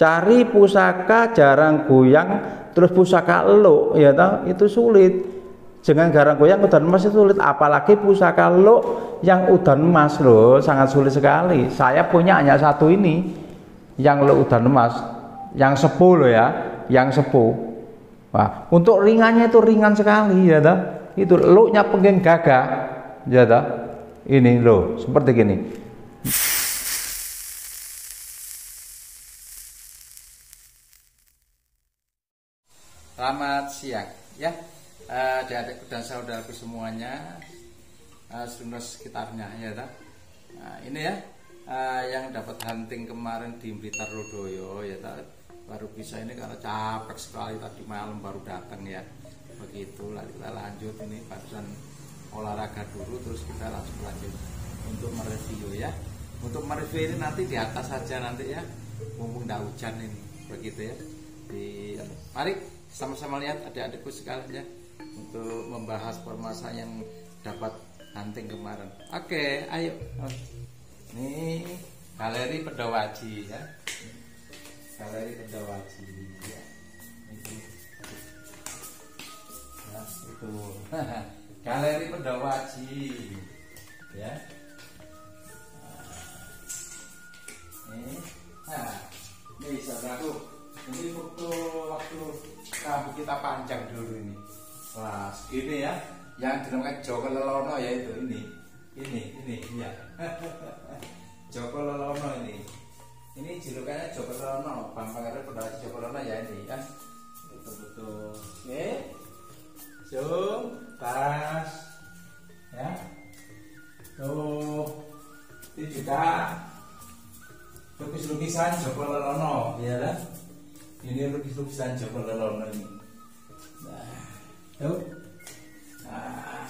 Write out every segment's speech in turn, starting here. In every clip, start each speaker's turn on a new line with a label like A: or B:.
A: Cari pusaka jarang goyang terus pusaka eluk ya toh, itu sulit. Jangan garang goyang udan emas itu sulit, apalagi pusaka eluk yang udan emas loh, sangat sulit sekali. Saya punya hanya satu ini yang eluk udan emas, yang sepuh loh ya, yang sepuh. Wah, untuk ringannya itu ringan sekali ya toh. Itu eluknya pengen gagah ya toh. Ini loh, seperti gini. Selamat siang ya, adik-adikku dan saudaraku semuanya, seluruh sekitarnya ya tak? Nah, ini ya yang dapat hunting kemarin di Blitar Lodoyo ya tak? Baru bisa ini karena capek sekali tadi malam baru datang ya. Begitu lah, kita lanjut ini barusan olahraga dulu terus kita langsung lanjut untuk mereview ya. Untuk mereview ini nanti di atas saja nanti ya, mumpung tidak hujan ini begitu ya. Mari sama-sama lihat adik-adikku sekalian ya, untuk membahas permasalahan yang dapat hunting kemarin. Oke, ayo. Ini galeri Pedawaji ya. Galeri Pedawaji ya. Nah, itu. Galeri Pedawaji ya. Ini saudaraku. Ini foto waktu rambut kita panjang dulu ini. Wah, segini ya. Yang dinamakan Joko Lelono ya itu ini ya. Joko Lelono ini. Ini julukannya Joko Lelono, Bang Pangeran Pedawaji Joko Lelono ya ini kan. Betul-betul. Oke. Zoom, tas. Ya. Tuh. Ini juga lukis-lukisan Joko Lelono, ya kan? Ini lukis-lukisan Joko Lelono ini. Nah, tuh. Nah.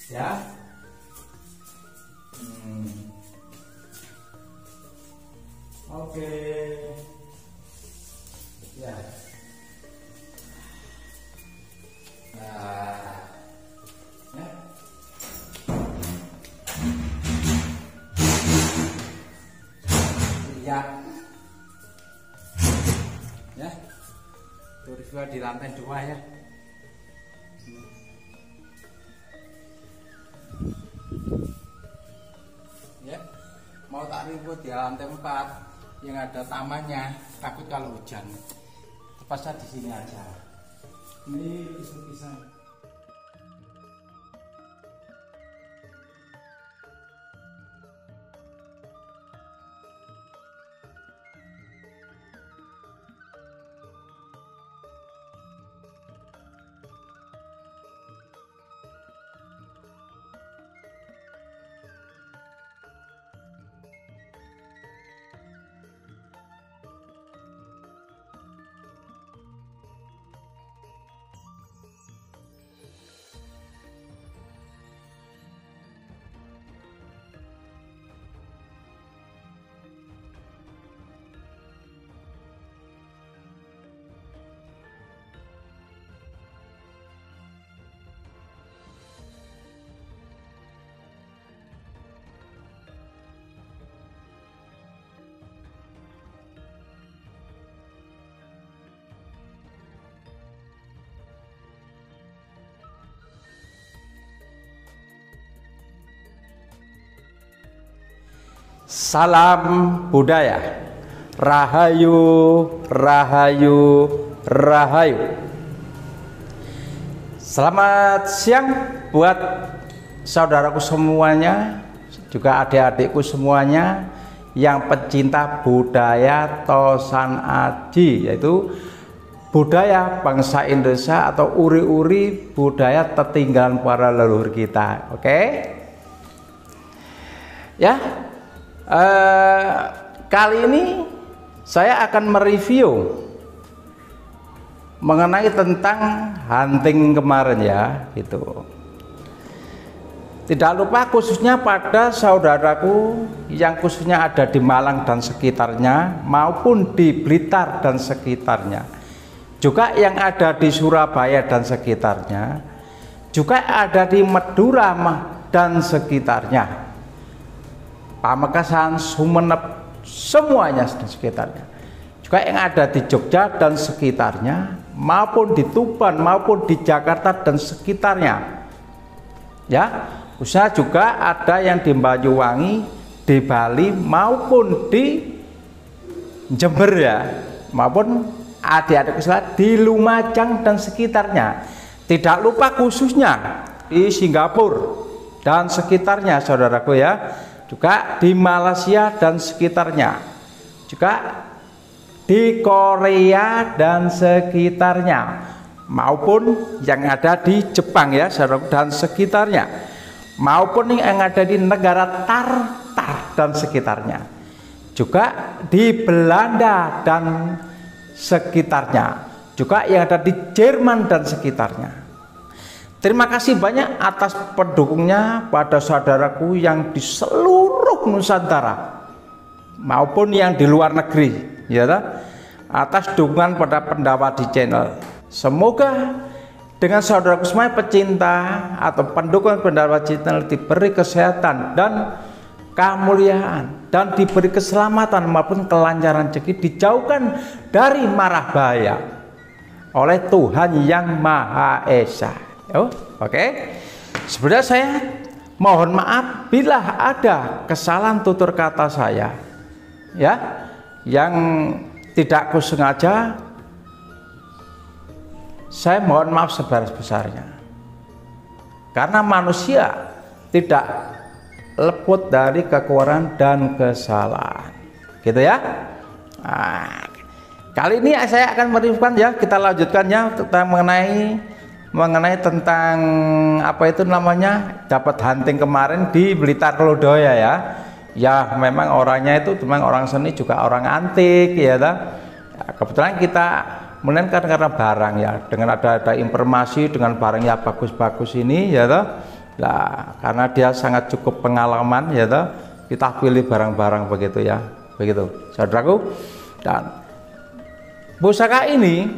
A: Ya. Oke. Ya. Nah. Ya. Lihat. Ya, itu review di lantai 2 ya. Ya, mau tak review di lantai 4 yang ada tamannya. Takut kalau hujan, terpaksa di sini aja. Ini lukisan. Salam budaya, rahayu, rahayu, rahayu. Selamat siang buat saudaraku semuanya, juga adik-adikku semuanya yang pecinta budaya Tosan Aji, yaitu budaya bangsa Indonesia atau uri-uri budaya tertinggalan para leluhur kita. Oke? Ya. Kali ini saya akan mereview mengenai tentang hunting kemarin ya, gitu. Tidak lupa khususnya pada saudaraku yang khususnya ada di Malang dan sekitarnya maupun di Blitar dan sekitarnya, juga yang ada di Surabaya dan sekitarnya, juga ada di Madura dan sekitarnya, Pamekasan, Sumeneb,
B: semuanya dan sekitarnya. Juga yang ada di Jogja dan sekitarnya, maupun di Tuban maupun di Jakarta dan sekitarnya. Ya, usaha juga ada yang di Banyuwangi, di Bali maupun di Jember ya, maupun adik-adik di Lumajang dan sekitarnya. Tidak lupa khususnya di Singapura dan sekitarnya, saudaraku ya. Juga di Malaysia dan sekitarnya. Juga di Korea dan sekitarnya, maupun yang ada di Jepang ya, saudaraku, dan sekitarnya, maupun yang ada di negara Tartar dan sekitarnya. Juga di Belanda dan sekitarnya, juga yang ada di Jerman dan sekitarnya. Terima kasih banyak atas pendukungnya pada saudaraku yang di seluruh Nusantara maupun yang di luar negeri, ya, atas dukungan pada Pendawa di channel. Semoga dengan saudaraku semua pecinta atau pendukung Pendawa channel diberi kesehatan dan kemuliaan dan diberi keselamatan maupun kelancaran rezeki, dijauhkan dari mara bahaya oleh Tuhan Yang Maha Esa. Oke. Sebenarnya saya mohon maaf bila ada kesalahan tutur kata saya, ya, yang tidak kusengaja. Saya mohon maaf sebesar-besarnya, karena manusia tidak luput dari kekurangan dan kesalahan, gitu ya. Nah, kali ini saya akan mereviewkan ya, kita lanjutkan ya tentang mengenai tentang apa itu namanya, dapat hunting kemarin di Blitar Lodaya ya. Ya memang orangnya itu memang orang seni, juga orang antik ya, kebetulan kita menentukan karena barang ya, dengan ada informasi dengan barang yang bagus-bagus ini ya lah, karena dia sangat cukup pengalaman ya kita pilih barang-barang begitu ya, begitu saudaraku. Dan pusaka ini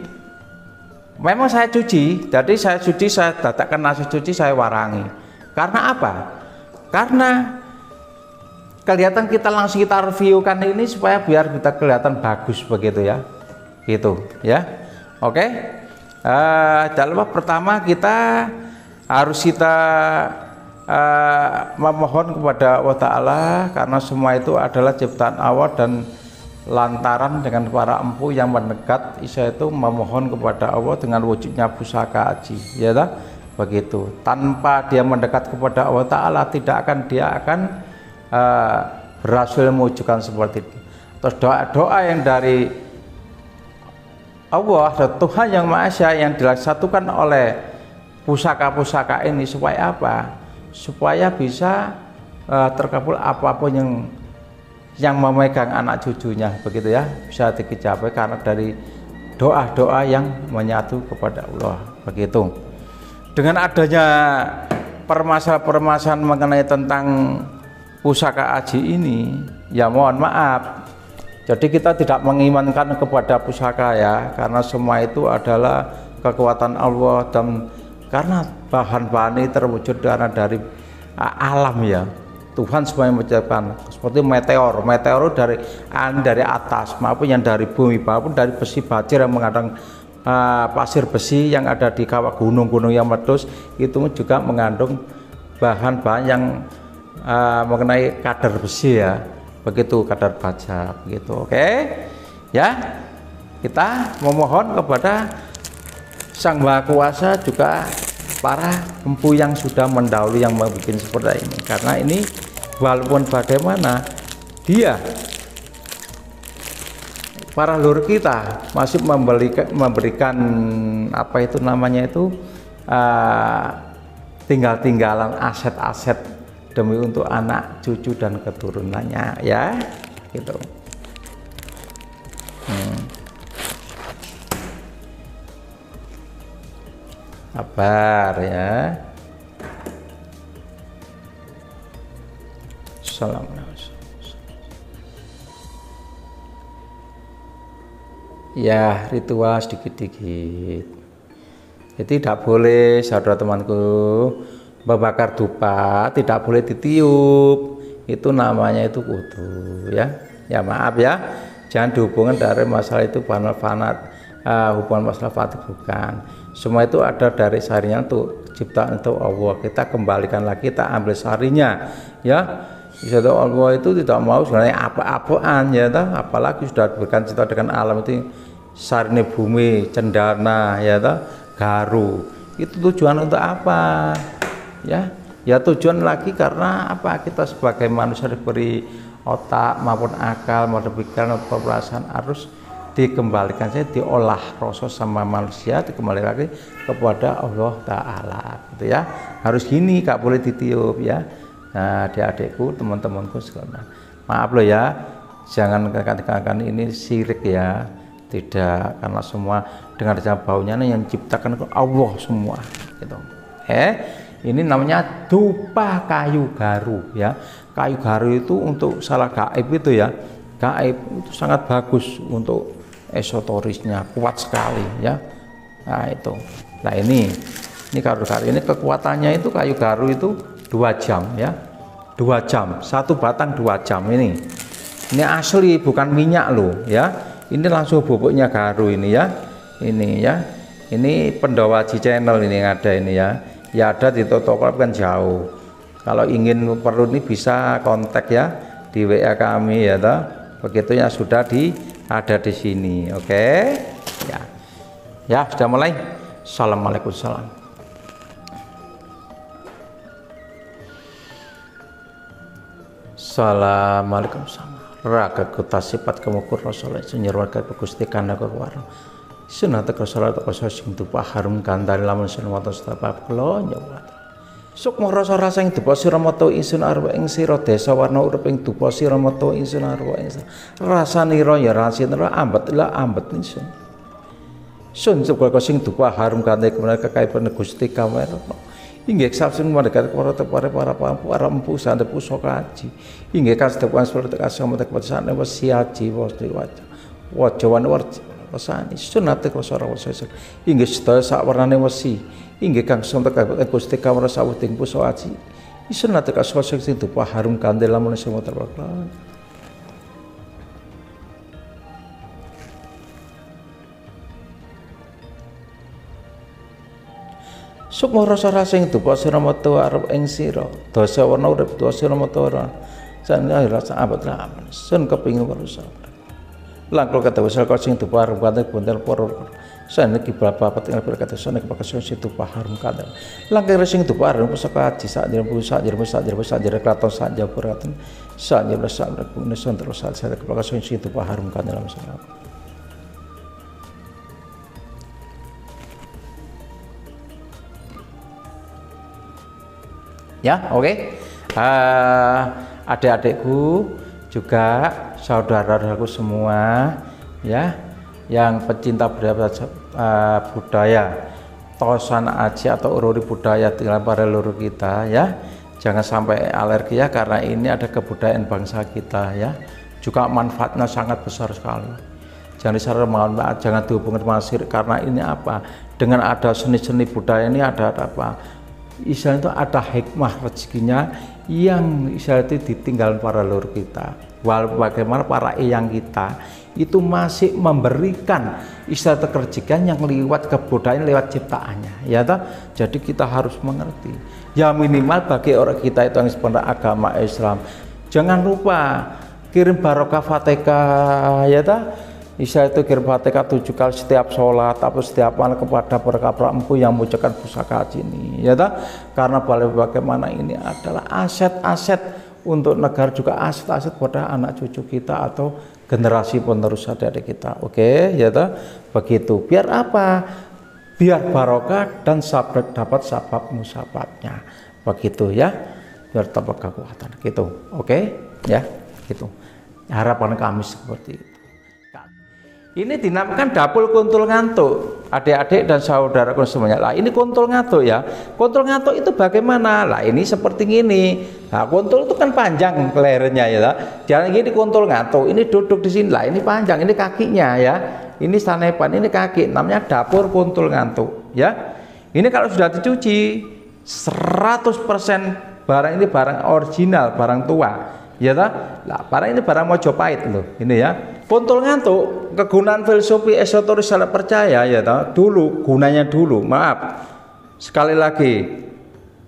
B: memang saya cuci, jadi saya datangkan nasi cuci, saya warangi. Karena apa? Karena kelihatan kita langsung kita reviewkan ini supaya biar kita kelihatan bagus begitu ya, gitu ya. Oke. Jangan lupa pertama kita harus memohon kepada Allah Ta'ala, karena semua itu adalah ciptaan Allah, dan lantaran dengan para empu yang mendekat saya itu memohon kepada Allah dengan wujudnya pusaka aji ya begitu. Tanpa dia mendekat kepada Allah Ta'ala, tidak akan dia akan berhasil mewujudkan seperti itu. Terus doa-doa yang dari Allah dan Tuhan Yang Maha Esa yang dilaksanakan oleh pusaka-pusaka ini supaya apa? Supaya bisa terkabul apapun yang memegang anak cucunya begitu ya, bisa dicapai karena dari doa-doa yang menyatu kepada Allah begitu. Dengan adanya permasalahan mengenai tentang pusaka aji ini ya mohon maaf, jadi kita tidak mengimankan kepada pusaka ya, karena semua itu adalah kekuatan Allah, dan karena bahan-bahan ini terwujud karena dari alam ya, Tuhan semuanya menciptakan. Seperti meteor dari atas maupun yang dari bumi, maupun dari besi bajir yang mengandung pasir besi yang ada di kawah gunung-gunung yang meletus, itu juga mengandung bahan-bahan yang mengenai kadar besi ya, begitu, kadar baja begitu. Oke ya, kita memohon kepada Sang Maha Kuasa, juga para empu yang sudah mendahului yang membuat seperti ini, karena ini walaupun bagaimana dia para leluhur kita masih memberikan apa itu namanya itu tinggal-tinggalan aset-aset demi untuk anak cucu dan keturunannya ya gitu. Sabar ya. Assalamualaikum. Ya, ritual sedikit-dikit. Jadi tidak boleh, saudara temanku, membakar dupa, tidak boleh ditiup. Itu namanya itu kudu ya. Ya maaf ya, jangan dihubungkan dari masalah itu hubungan masalah fanatik, bukan. Semua itu ada dari sarinya untuk ciptaan itu Allah. Kita kembalikan lagi, kita ambil sarinya ya. Bisa tahu Allah itu tidak mau sebenarnya apa-apaan ya toh, apalagi sudah diberikan cipta dengan alam itu sarine bumi, cendana ya toh, garu. Itu tujuan untuk apa? Ya. Ya tujuan lagi karena apa? Kita sebagai manusia diberi otak maupun akal, maupun pikiran atau perasaan harus dikembalikan saja, diolah rasa sama manusia, dikembali lagi kepada Allah Ta'ala gitu ya. Harus gini, gak boleh ditiup ya. Nah adik-adikku, teman-temanku sekalian, maaf loh ya, jangan katakan ini syirik ya, tidak, karena semua dengan baunya yang ciptakan Allah semua gitu. Ini namanya dupa kayu garu ya. Kayu garu itu untuk salah gaib itu ya. Gaib itu sangat bagus untuk esoterisnya, kuat sekali ya. Nah itu. Nah ini kayu garu ini kekuatannya itu kayu garu itu 2 jam ya. 2 jam, satu batang 2 jam ini. Ini asli bukan minyak loh ya. Ini langsung bubuknya garu ini ya. Ini ya. Ini Pendawaji channel ini yang ada ini ya. Ya ada di toko kan jauh. Kalau ingin perlu ini bisa kontak ya di WA kami ya toh. Begitu ya sudah ada di sini. Oke. Ya. Ya, sudah mulai. Assalamualaikum salam. Assalamualaikum salam. Raga kota sifat kemukur Rasulullah sunyer warga Gusti kanda kewarang. Sunat kesalat kasa sing tupa harum kandhane lamun sun wonten setapap kula nyawat. Sukma rasa-rasa ing dupa sira mata ingsun arep ing sira desa warna urip ing dupa sira mata ingsun arep ing rasanira ya rasinira ambet la ambet ingsun. Sun sukma sing dupa harum kandhane kemenawa kekaiban Gusti kamera. Inggih sabsun mandhegat para empu sandhe pusaka aji. Inggih kasedepan seperti kasama tekpesane wesi aji wasti wajawan warji. Wasani sunate krasa rawasa inggih sedaya sak warnane wesi inggih kang sontek Gusti kamara sawuting pusaka aji sunate krasa sing dupa harum kandel lamun semua terpakla sukma rasa-rasa ing dupa sira mata arep ing sira dasa warna urip dasa sira mata ora sanah rasa abad ramen sun kepingin warusa langkul kata wasal kau sing tupa harum kandel buntel poror sana kibra papat tinggal berkata sana kebakasan sing tupa harum kandel langkul sing tupa harum pusaka haji sak dirempu sak dirempu kraton sak jaburaten sak dirempu sak dirempu neson terus sak kebakasan sing tupa harum kandel masalah ya oke. Adik-adikku juga saudara-saudaraku semua ya yang pecinta budaya Tosana Aji atau ururi budaya dengan para leluhur kita ya, jangan sampai alergi ya, karena ini ada kebudayaan bangsa kita ya, juga manfaatnya sangat besar sekali. Jangan disarankan, jangan dihubungkan dengan syirik, karena ini apa, dengan ada seni-seni budaya ini ada apa, Islam itu ada hikmah rezekinya yang Islam itu ditinggalkan para leluhur kita. Walaupun bagaimana para eyang kita itu masih memberikan istilah kerejikan yang lewat kebudayaan, lewat ciptaannya ya toh. Jadi kita harus mengerti ya, minimal bagi orang kita itu yang sebenarnya agama Islam, jangan lupa kirim barokah Fatihah ya toh. Istilah itu kirim Fatihah 7 kali setiap sholat atau setiap malam kepada para empu yang mengucapkan pusaka haji ini ya toh. Karena bagaimana ini adalah aset-aset untuk negara, juga aset-aset pada anak cucu kita atau generasi penerus adik-adik kita. Oke ya toh, begitu. Biar apa? Biar barokah dan sabar, dapat sabab musababnya. Begitu ya, biar tambah kekuatan gitu. Oke ya, gitu. Harapan kami seperti itu. Ini dinamakan dapur kuntul ngantuk, adik-adik dan saudaraku semuanya. Lah ini kuntul ngantuk ya. Kuntul ngantuk itu bagaimana? Lah ini seperti ini. Nah, kuntul itu kan panjang lehernya ya. Jangan gini kuntul ngantuk. Ini duduk di sini. Lah ini panjang, ini kakinya ya. Ini sanepan, ini kaki. Namanya dapur kuntul ngantuk ya. Ini kalau sudah dicuci 100% barang ini barang original, barang tua. ya ta? Lah, barang ini barang Mojopahit loh, ini ya. Kuntul ngantuk, kegunaan filosofi esoteris salah percaya ya ta? Dulu gunanya dulu, maaf. Sekali lagi,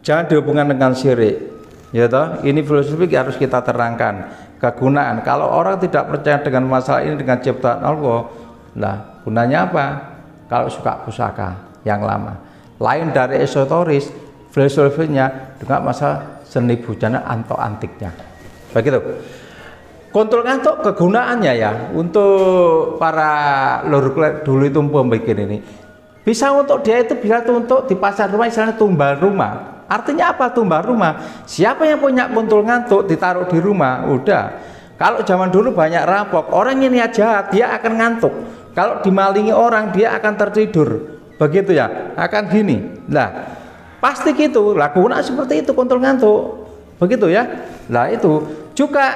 B: jangan dihubungkan dengan syirik. Ya ta? Ini filosofi harus kita terangkan. Kegunaan, kalau orang tidak percaya dengan masalah ini dengan ciptaan Allah, lah gunanya apa? Kalau suka pusaka yang lama, lain dari esoteris, filosofinya dengan masalah seni bujana atau antiknya. Begitu. Kontrol ngantuk kegunaannya ya untuk para luruk dulu itu pembikin ini. Bisa untuk dia itu bisa untuk di pasar rumah misalnya tumbal rumah. Artinya apa tumbal rumah? Siapa yang punya kontrol ngantuk ditaruh di rumah, udah. Kalau zaman dulu banyak rampok, orang ini aja dia akan ngantuk. Kalau dimalingi orang dia akan tertidur. Begitu ya, akan gini. Nah, pasti gitu. Lakukan seperti itu kontrol ngantuk. Begitu ya. Nah, itu juga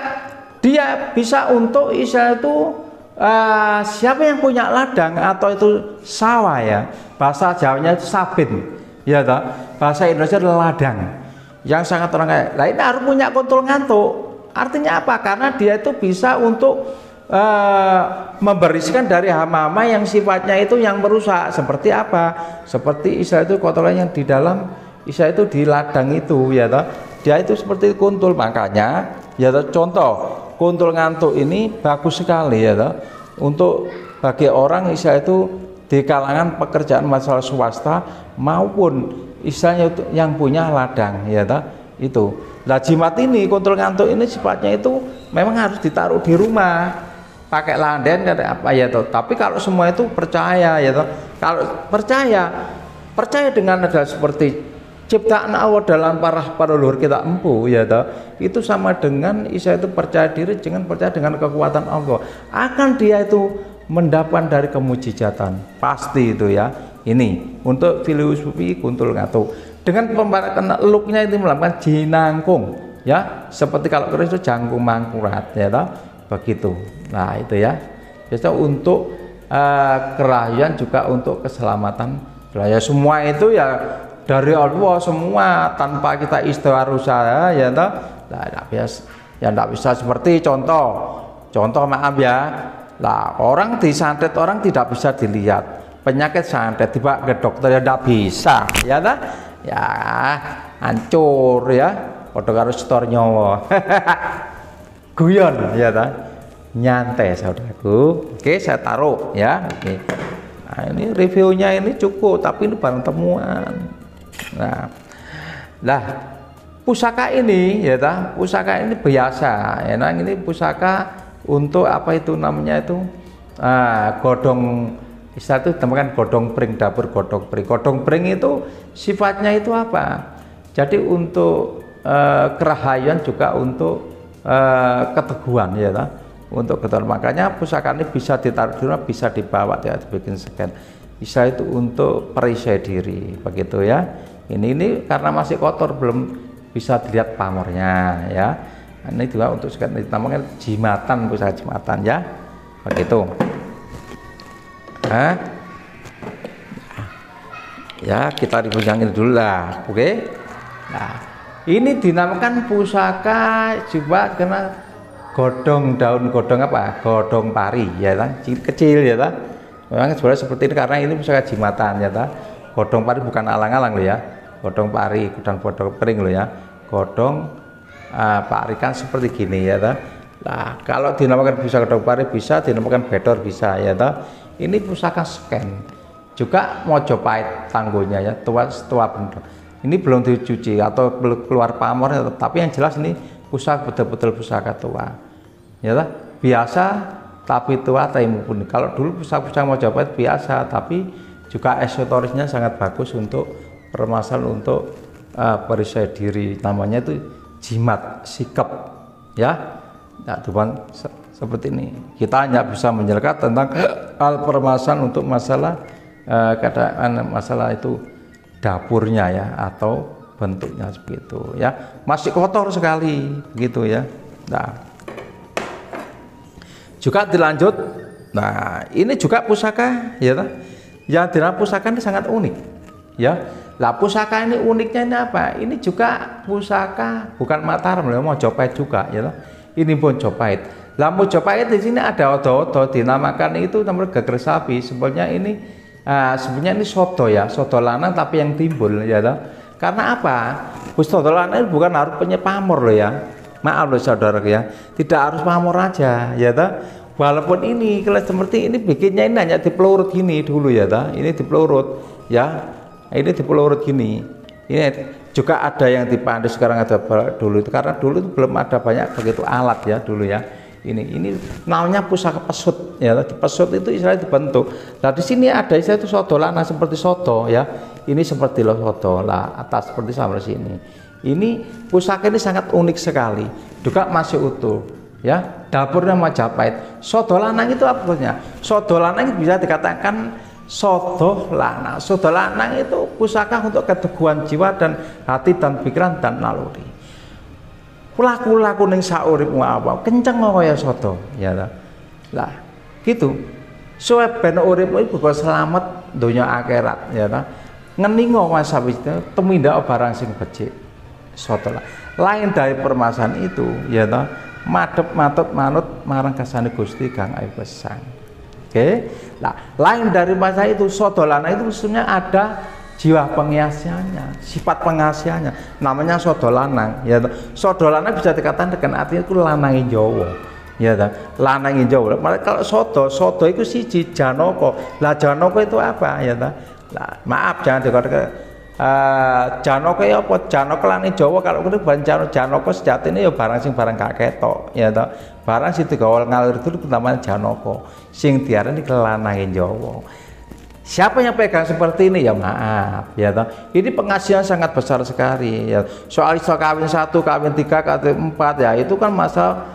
B: dia bisa untuk istilah itu siapa yang punya ladang atau itu sawah ya. Bahasa Jawanya itu sabin. Ya toh. Bahasa Indonesia adalah ladang. Yang sangat orang kaya. Nah, ini harus punya kontrol ngantuk. Artinya apa? Karena dia itu bisa untuk membersihkan dari hama-hama yang sifatnya itu yang merusak. Seperti apa? Seperti istilah itu kotoran yang di dalam istilah itu di ladang itu ya toh. Dia itu seperti kuntul, makanya ya toh, contoh kuntul ngantuk ini bagus sekali ya toh, untuk bagi orang istilah itu di kalangan pekerjaan masalah swasta maupun istilahnya itu yang punya ladang ya toh, itu. Nah, jimat ini kuntul ngantuk ini sifatnya itu memang harus ditaruh di rumah. Pakai landen ada apa ya toh, tapi kalau semua itu percaya ya toh, kalau percaya dengan ada seperti ciptaan Allah dalam para leluhur kita empu ya toh, itu sama dengan Isa itu percaya diri dengan percaya dengan kekuatan Allah, akan dia itu mendapat dari kemujizatan pasti itu ya. Ini untuk filosofi kuntul ngantuk dengan pembahasan looknya itu melakukan jinangkung ya, seperti kalau keris itu jangkung mangkurat ya toh, begitu. Nah itu ya, biasa untuk kerahian juga untuk keselamatan ya, semua itu ya dari Allah semua tanpa kita istighfar ya toh. Nah, tidak bisa seperti contoh maaf ya. Lah orang disantet orang tidak bisa dilihat, penyakit santet tiba ke dokter ya tidak bisa ya toh. Ya hancur ya, padha karo setor nyawa. Guyon ya toh. Nyantai saudaraku. Oke, saya taruh ya. Oke. Nah, ini reviewnya ini cukup, tapi ini barang temuan. Nah, pusaka ini ya ta, pusaka ini biasa. Ya, nah, ini pusaka untuk apa itu namanya itu godong, istilah itu temukan godong pring, dapur godong pring. Godong pring itu sifatnya itu apa? Jadi untuk kerahayan juga untuk keteguhan ya ta. Untuk keteguhan, makanya pusaka ini bisa ditaruh di rumah, bisa dibawa ya, dibikin scan. Bisa itu untuk perisai diri begitu ya. Ini karena masih kotor belum bisa dilihat pamornya ya. Ini juga untuk scan, namanya jimatan, pusaka jimatan ya. Begitu. Nah, ya kita dipujangin dulu lah, oke. Nah, ini dinamakan pusaka coba karena godong daun godong apa? Godong pari ya kan, kecil ya kan. Memang sebenarnya seperti ini karena ini pusaka jimatan ya kan. Godong pari bukan alang-alang loh ya. Godong pari dan godong pring loh ya. Godong pari kan seperti gini ya kan. Nah, kalau dinamakan pusaka godong pari bisa, dinamakan bedor bisa ya kan. Ini pusaka scan. Juga Mojopahit tangguhnya ya, tua bener. Ini belum dicuci atau belum keluar pamor, tapi yang jelas ini pusaka betul-betul pusaka tua. Ya lah, biasa tapi tua taimupun. Kalau dulu pusaka Mojopahit biasa, tapi juga esoterisnya sangat bagus untuk permasalahan untuk perisai diri. Namanya itu jimat sikap ya. Nah, Tuhan seperti ini. Kita hanya bisa menjelaskan tentang hal permasalahan untuk masalah keadaan masalah itu dapurnya ya atau bentuknya seperti itu ya, masih kotor sekali gitu ya. Nah, juga dilanjut. Nah, ini juga pusaka ya, yang dinamakan pusaka ini sangat unik ya. Lah pusaka ini uniknya ini apa? Ini juga pusaka bukan Mataram loh, Mojopahit juga ya. ini Mojopahit. Lah Mojopahit di sini ada odo-odo dinamakan itu namanya geger sapi. Sebenarnya ini soto ya, soto lanang tapi yang timbul ya toh. Karena apa? Soto lanang itu bukan harus punya pamor loh ya. Maaf loh saudara ya, tidak harus pamor aja ya toh. Walaupun ini kalau seperti ini bikinnya ini hanya dipelurut gini dulu ya toh. Ini dipelurut ya. Ini dipelurut gini. Ini juga ada yang dipandu sekarang ada dulu itu karena dulu itu belum ada banyak begitu alat ya dulu ya. Ini namanya pusaka pesut ya. Pesut itu istilahnya dibentuk. Nah di sini ada istilah itu soto lanang seperti soto ya. Ini seperti loh soto lah atas seperti sampai sini. Ini pusaka ini sangat unik sekali. Juga masih utuh ya. Dapurnya Majapahit. Soto lanang itu apa maksudnya? Soto lanang itu bisa dikatakan soto lanang. Soto lanang itu pusaka untuk keteguhan jiwa dan hati dan pikiran dan naluri. Laku-laku ning sauripmu apa kenceng kaya soto ya lah gitu suwe ben uripmu iku selamat donya akhirat ya ta ngeningo masa wis tumindak barang sing becik soto lah lain dari permasalahan itu ya ta madhep matut manut marang kersane Gusti Kang Ayu Pesang. Oke lah lain dari masa itu soto lanang itu maksudnya ada jiwa pengasihannya, sifat pengasihannya, namanya soto lanang. Ya, soto lanang bisa dikatakan dengan artinya itu lanangin Jawa. Ya, lanangin Jawa. Malah kalau soto itu siji Janoko. Lah Janoko itu apa? Ya, lah maaf jangan dikatakan Janoko ya apa? Janoko lanangin Jawa kalau itu bukan Janoko sejatinya ya barang sing barang gak ketok. Ya, barang sing digawa ngalir itu namanya Janoko. Sing diarani lanangin Jawa. Siapa yang pegang seperti ini ya maaf ya toh. Ini pengasihan sangat besar sekali ya. Soal iso kawin 1, kawin 3, kawin 4 ya itu kan masa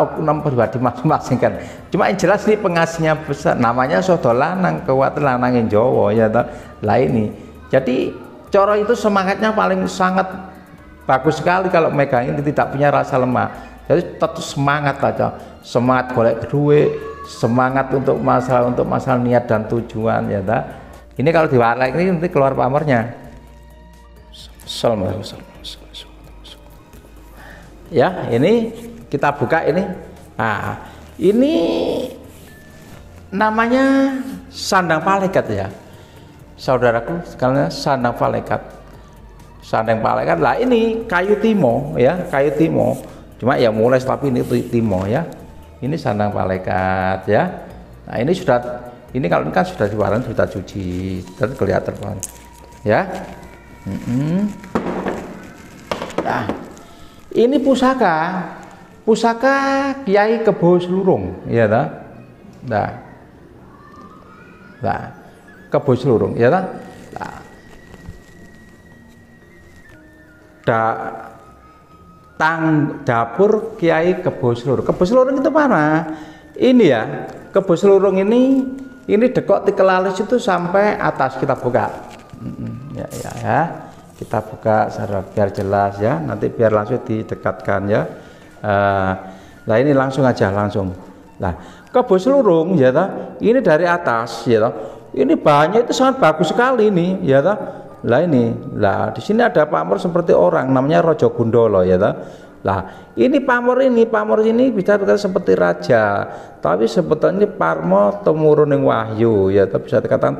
B: oknum pribadi masing-masing kan. Cuma yang jelas ini pengasihannya besar. Namanya soto lanang, kekuatan lanangin Jawa ya toh. Lah ini. Jadi coro itu semangatnya paling sangat bagus sekali kalau megang ini tidak punya rasa lemah. Jadi tetap semangat aja. Semangat golek duit, semangat untuk masalah niat dan tujuan ya ta. Ini kalau diwarai ini nanti keluar pamornya. Ya, ini kita buka ini. Nah, ini namanya sandang palekat ya. Saudaraku sekalian sandang palekat. Sandang palekat lah ini kayu timo ya, kayu timo. Cuma ya mulai tapi ini timo ya. Ini sandang palekat ya. Nah ini sudah, ini kalau ini kan sudah diwarnai, sudah cuci, dan kelihatan kan, ya. Nah ini pusaka Kiai Kebo Slurung, ya ta. Nah, Kebo Slurung, ya ta. Dapur Kiai Kebo Slurung. Kebo Slurung itu mana? Ini ya, Kebo Slurung ini dekok Tikelalis itu sampai atas kita buka. Ya. Kita buka secara biar jelas ya. Nanti biar langsung didekatkan ya. Nah ini langsung aja langsung. Nah, Kebo Slurung ya ta. Ini dari atas ya ta. Ini bahannya itu sangat bagus sekali ini ya ta. Lah ini, lah di sini ada pamor seperti orang namanya Rojo Gundolo ya ta. Lah ini pamor ini bisa seperti raja, tapi sebetulnya Parmo temuruning wahyu ya, tapi bisa dikatakan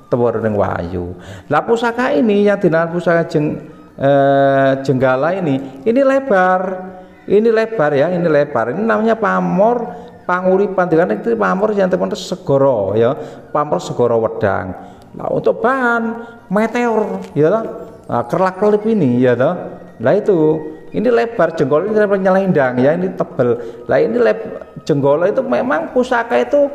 B: temuruning wahyu. Lah pusaka ini yang dinamakan pusaka Jenggala ini lebar ya, ini lebar. Ini namanya pamor panguripan, dengan itu pamor yang teman segoro ya, pamor segoro wedang. Nah untuk bahan meteor ya toh, nah, kerlap-kelip ini ya toh. Nah itu ini lebar jenggol ini nyelendang ya, ini tebel. Nah ini jenggol itu memang pusaka itu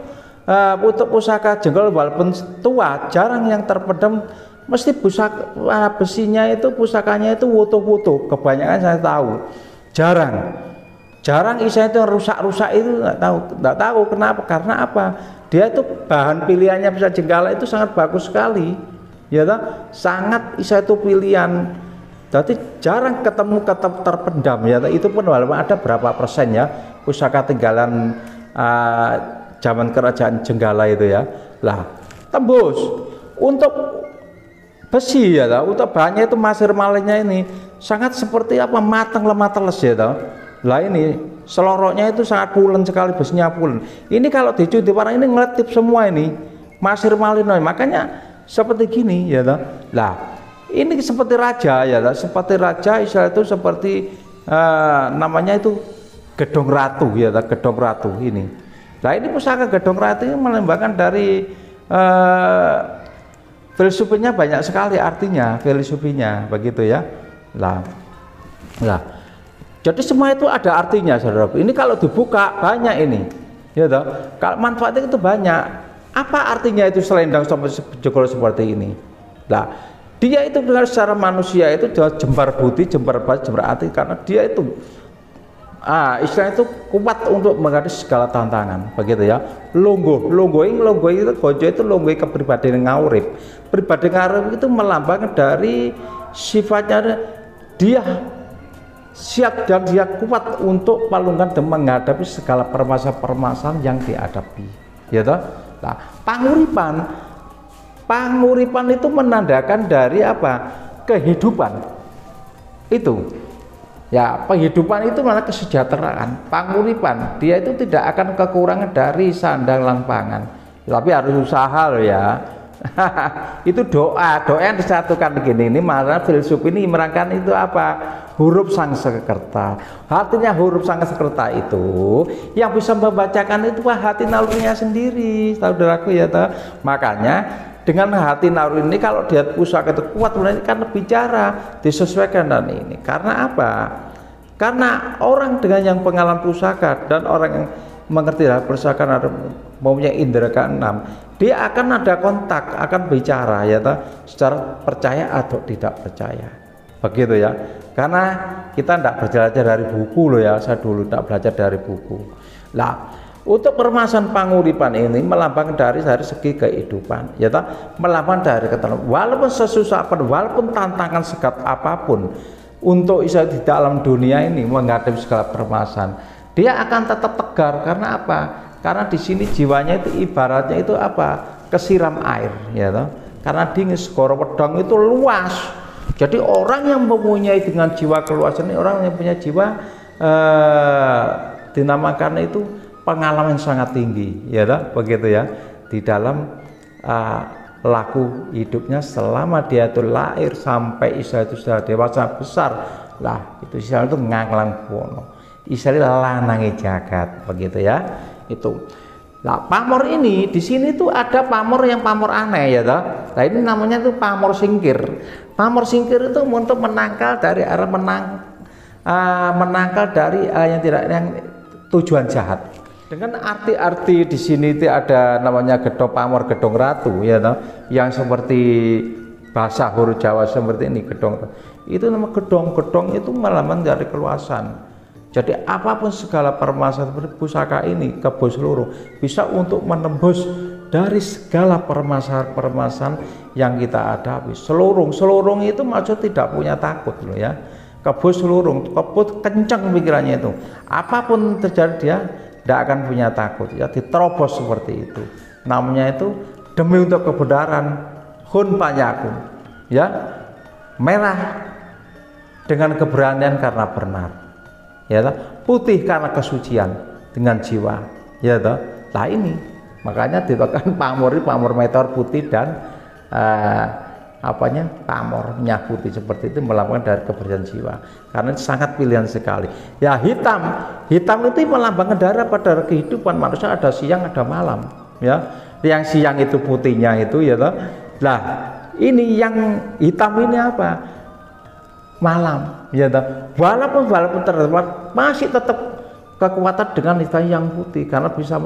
B: untuk pusaka jenggol walaupun tua jarang yang terpendam, mesti pusaka besinya itu pusakanya itu wutuh-wutuh. Kebanyakan saya tahu jarang isinya itu rusak-rusak itu nggak tahu kenapa, karena apa? Dia itu bahan pilihannya bisa Jenggala itu sangat bagus sekali ya toh, sangat isa itu pilihan, jadi jarang ketemu terpendam ya toh. Itu pun walaupun ada berapa persen ya pusaka tinggalan zaman kerajaan Jenggala itu ya. Lah tembus untuk besi ya toh, untuk bahannya itu masir malingnya ini sangat seperti apa, matang lemah teles ya toh. Lah ini seloroknya itu sangat pulen sekali, besinya pulen. Ini kalau dicuci warna ini ngeletip semua ini, masir malinoy. Makanya seperti gini ya toh. Lah ini seperti raja ya toh. Seperti raja Israel itu seperti namanya itu gedong ratu ya toh, gedong ratu ini. Nah ini pusaka gedong ratu ini melambangkan dari filosofinya banyak sekali artinya, filosofinya begitu ya. Lah jadi semua itu ada artinya, saudara. Ini kalau dibuka banyak ini, ya toh. Kalau manfaatnya itu banyak. Apa artinya itu selendang sampai jegol seperti ini? Nah, dia itu dengan secara manusia itu jembar budi, jembar baik, jembar hati, karena dia itu istilah itu kuat untuk menghadapi segala tantangan, begitu ya. Longgo itu gojo itu longgo kepribadian ngawurip. Pribadi ngawurip itu melambangkan dari sifatnya dia siap dan dia kuat untuk palungkan dan menghadapi segala permasalahan yang dihadapi, ya toh. Nah, panguripan itu menandakan dari apa? Kehidupan itu ya, kehidupan itu malah kesejahteraan. Panguripan dia itu tidak akan kekurangan dari sandang lan pangan, tapi harus usaha loh ya. Itu doa yang disatukan begini. Ini malah filsuf ini merangkan itu apa? Huruf Sangsekerta. Artinya huruf Sangsekerta itu yang bisa membacakan itu hati nalurinya sendiri, saudaraku ya toh. Makanya dengan hati naluri ini kalau dia pusaka itu kuat, ini kan bicara disesuaikan dan ini. Karena apa? Karena orang dengan yang pengalaman pusaka dan orang yang mengerti hal pusaka mempunyai indera keenam, dia akan ada kontak, akan bicara ya toh, secara percaya atau tidak percaya, begitu ya. Karena kita tidak belajar dari buku loh ya, saya dulu tidak belajar dari buku. Nah, untuk permasalahan panguripan ini melambang dari segi kehidupan, ya toh, melambang dari ketenangan. Walaupun sesusah apapun, walaupun tantangan sekat apapun, untuk bisa di dalam dunia ini menghadapi segala permasalahan, dia akan tetap tegar. Karena apa? Karena di sini jiwanya itu ibaratnya itu apa? Kesiram air, ya toh. Karena dingin, segoro pedang itu luas. Jadi orang yang mempunyai dengan jiwa keluasan ini, orang yang punya jiwa dinamakan itu pengalaman sangat tinggi, ya toh, begitu ya. Di dalam laku hidupnya selama dia itu lahir sampai Israel itu sudah dewasa besar, lah itu Israel itu nganglang bono, Israel lanangi jagat, begitu ya. Itu nah pamor ini di sini tuh ada pamor yang pamor aneh ya toh. Nah ini namanya tuh pamor singkir. Pamor singkir itu untuk menangkal dari arah menangkal dari yang tidak yang tujuan jahat. Dengan arti-arti di sini itu ada namanya gedong pamor, gedong ratu ya toh, yang seperti bahasa huruf Jawa seperti ini gedong. Itu nama gedong itu melambang dari keluasan. Jadi apapun segala permasalahan seperti pusaka ini kebo seluruh bisa untuk menembus dari segala permasalahan yang kita hadapi. Selurung itu maksud tidak punya takut loh ya. Kebo selurung, kebo kencang pikirannya itu. Apapun terjadi dia tidak akan punya takut ya, diterobos seperti itu. Namanya itu demi untuk kebenaran, hun panyakun ya, merah dengan keberanian karena benar. Ya toh? Putih karena kesucian dengan jiwa, ya toh. Nah ini makanya dikatakan pamor meteor putih dan pamornya putih seperti itu melambangkan dari kebersihan jiwa, karena sangat pilihan sekali. Ya hitam itu melambangkan dari pada kehidupan manusia, ada siang ada malam ya. Yang siang itu putihnya itu ya toh. Nah ini yang hitam ini apa? Malam ya toh. Walaupun terdapat masih tetap kekuatan dengan hitam yang putih, karena bisa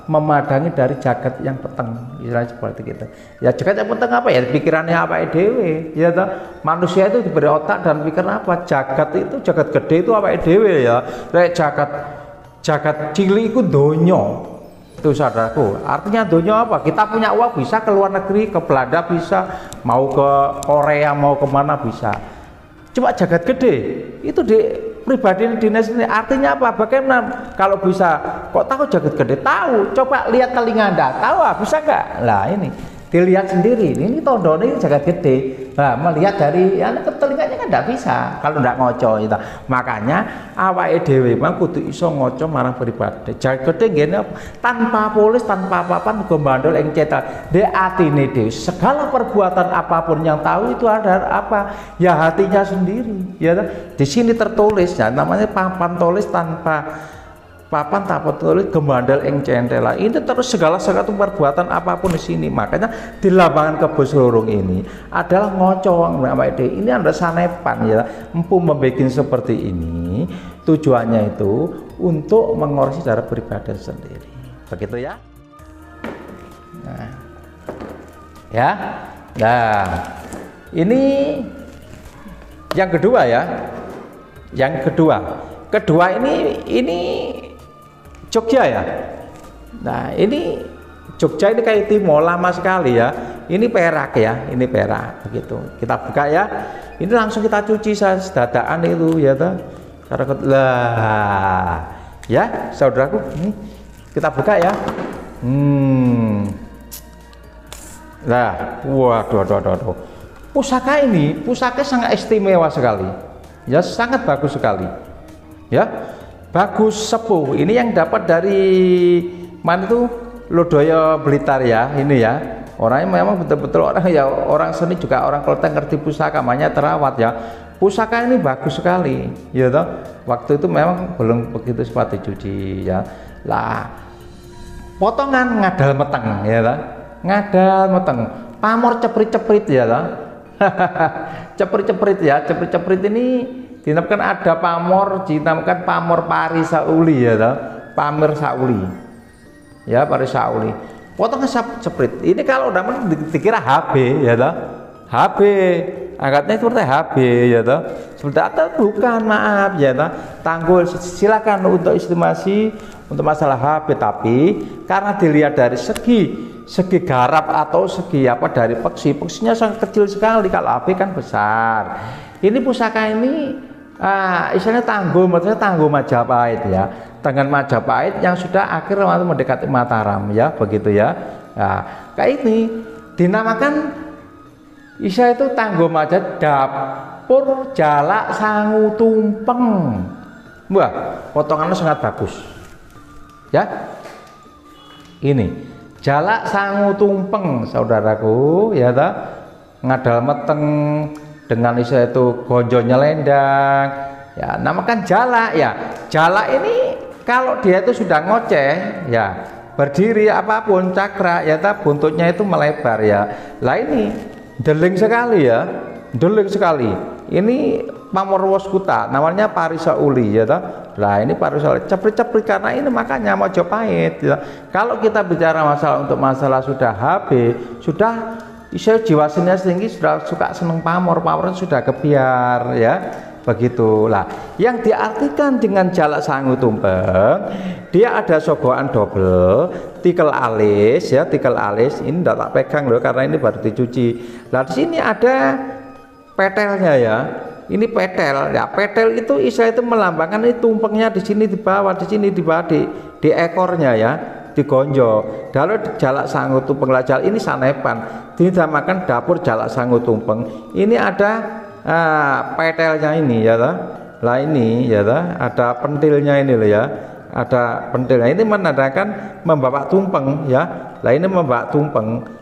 B: memadangi dari jagat yang peteng, istilahnya seperti itu. Ya jagat yang peteng apa ya? Pikirannya apa dewe ya toh. Manusia itu diberi otak dan pikir apa? Jagat itu jagat gede itu apa dewe ya. Kayak jagat cilik itu donyo. Itu saudaraku, artinya dunia apa? Kita punya uang bisa ke luar negeri, ke Belanda bisa, mau ke Korea, mau kemana bisa. Coba jagat gede itu di pribadi dinas ini artinya apa? Bagaimana kalau bisa? Kok tahu jagat gede? Tahu. Coba lihat telinga Anda, tahu bisa nggak? Lah ini dilihat sendiri. Ini tondone ini jagat gede. Nah, melihat dari ya, telinganya kan tidak bisa kalau tidak ngoco itu. Makanya awake dhewe mah kudu iso ngoco marang pribadi. Jagete ngene tanpa polis, tanpa apa-apa muga bandol ing cetak. Di atine dhewe segala perbuatan apapun yang tahu itu ada apa? Ya hatinya sendiri. Ya di sini tertulis ya namanya papan tulis tanpa papan tapat tulis gembandel ing centela. Ini terus segala sesuatu perbuatan apapun di sini. Makanya di lapangan kebo Slorong ini adalah ngocong ini ada sanepan ya. Empu membuat seperti ini tujuannya itu untuk mengoreksi secara pribadi sendiri. Begitu ya. Nah. Ya. Nah, ini yang kedua ya. Yang kedua ini Jogja ya. Nah ini Jogja ini kayak Timor lama sekali ya. Ini perak ya, ini perak begitu. Kita buka ya. Ini langsung kita cuci sedadaan itu ya toh. Lah ya saudaraku, ini kita buka ya. Nah, waduh. Pusaka ini sangat istimewa sekali. Ya sangat bagus sekali. Ya. Bagus sepuh ini yang dapat dari mana itu Lodaya Blitar ya ini ya orangnya memang betul-betul orang seni juga orang Kelteng ngerti pusaka makanya terawat ya pusaka ini bagus sekali ya toh waktu itu memang belum begitu sepatu cuci ya lah potongan ngadal meteng ya toh ngadal meteng pamor ceprit-ceprit ya toh ceprit-ceprit ini dinamakan ada pamor, dinamakan pamor pari sauli ya toh. Pamer sauli. Ya, pari sauli. Potongnya ceprit. Ini kalau udah dikira HB ya toh. HB. Angkatnya seperti HB ya toh. Seperti atau bukan, maaf ya toh. Tanggul silakan untuk estimasi untuk masalah HB tapi karena dilihat dari segi garap atau segi apa dari peksinya sangat kecil sekali kalau HB kan besar. Ini pusaka ini istilahnya tanggul, maksudnya tanggul Majapahit ya, tangan Majapahit yang sudah akhir waktu mendekati Mataram ya, begitu ya. Nah, kayak ini dinamakan istilah itu tanggul Majapahit dapur jalak sangu tumpeng. Wah, potongannya sangat bagus. Ya, ini jalak sangu tumpeng, saudaraku, ya ta, ngadal meteng. Dengan istilah itu gonjo nyelendang ya namakan jalak ya jalak ini kalau dia itu sudah ngoceh ya berdiri apapun cakra ya buntutnya itu melebar ya lah ini deling sekali ya deling sekali ini pamor waskuta namanya parisa uli ya lah ini parisa uli ceprit-ceprit karena ini makanya Majapahit ya. Kalau kita bicara masalah sudah HB sudah saya jiwa seninya tinggi sudah suka seneng pamor sudah kebiar ya begitulah yang diartikan dengan jalak sangu tumpeng dia ada sogokan double tikel alis ya tikel alis ini tidak tak pegang loh karena ini baru dicuci nah di sini ada petelnya ya ini petel ya petel itu istilah itu melambangkan ini tumpengnya di sini di bawah di sini di bawah di ekornya ya digonjo. Kalau jalak sangu tumpeng lajal ini sanepan dinamakan dapur jalak sangu tumpeng. Ini ada petelnya ini ya lah ini ya ada pentilnya ini loh ya ada pentilnya ini menandakan membawa tumpeng ya lah ini membawa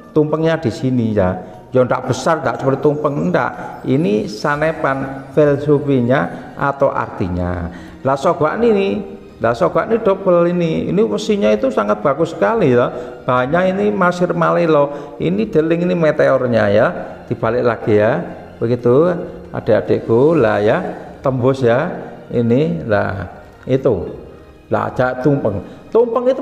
B: tumpengnya di sini ya yang tidak besar tidak seperti tumpeng enggak ini sanepan filosofinya atau artinya lah sogokan ini nah sogokan ini double ini mesinnya itu sangat bagus sekali ya bahannya ini masir malilo ini deling ini meteornya ya dibalik lagi ya begitu adik-adikku lah ya tembus ya ini lah itu lah tumpeng itu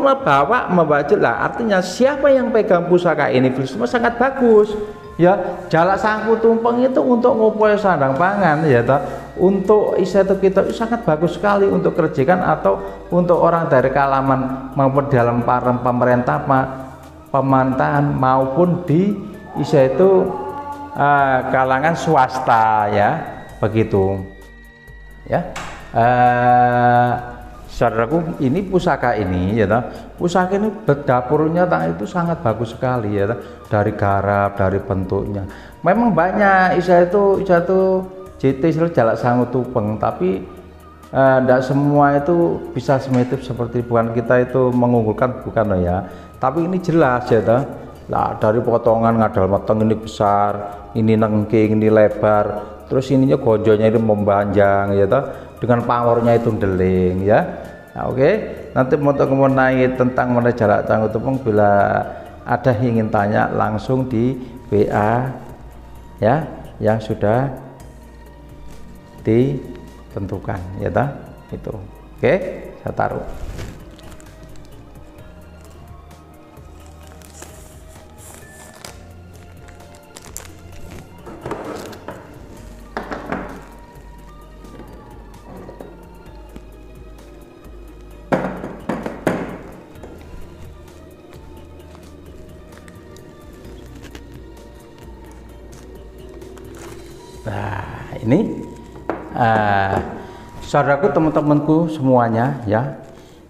B: membaca lah artinya siapa yang pegang pusaka ini filsafat sangat bagus ya jalak sangu tumpeng itu untuk ngumpul sandang pangan ya toh untuk istilah kita itu sangat bagus sekali untuk kerjakan atau untuk orang dari kalangan maupun dalam para pemerintah pemerintahan maupun di istilah itu kalangan swasta ya begitu ya saudaraku ini pusaka ini ya toh usaha ini dapurnya itu sangat bagus sekali ya, dari garap, dari bentuknya. Memang banyak itu JT Jalak Sangu Tupeng, tapi tidak semua itu bisa semetif seperti, bukan kita itu mengunggulkan, bukan loh ya. Tapi ini jelas ya toh. Lah dari potongan ngadal meteng ini besar, ini nengking, ini lebar, terus ininya gonjonya itu mempanjang ya toh, dengan pamornya itu deling ya. Nah, oke, nanti untuk mengenai tentang mengenai Jalak Sangu Tupeng, bila ada yang ingin tanya langsung di WA ya, yang sudah ditentukan ya toh, itu. Oke, saya taruh. Nah, ini saudaraku, teman-temanku semuanya ya.